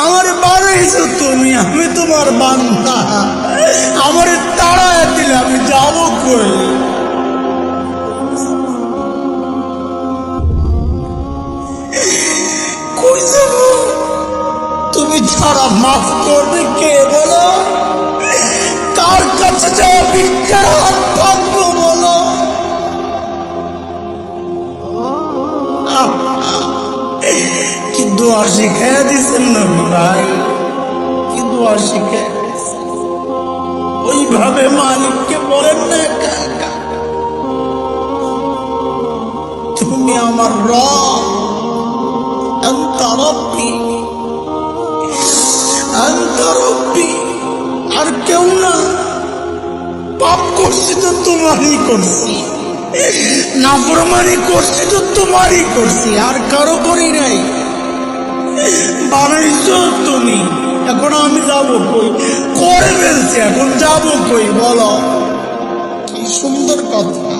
আমার বানাইছো তুমি, আমি তোমার বান্দা। আমার তাড়ায় দিলে আমি যাবো কই? কই যাবো? তুমি ছাড়া মাফ করবে কে বলো? কার কাছে যাওয়া ভিক্ষার হাত পাবো বলো? কি দোয়া শিখাইয়া দিচ্ছেন না ভাই, কি দোয়া শিখাই ওইভাবে মালিককে বলেন না, তুমি আমার রব, আনতা রব্বি, আনতা রব্বি, আর কেউ না। পাপ করছি তো তোমারই করছি, নাফরমানি করছি তো তোমারই করছি, আর কারো করি নাই। বানাইছো তুমি, এখন আমি যাবো কই? করে ফেলছি, এখন যাবো কই বলো? কি সুন্দর কথা।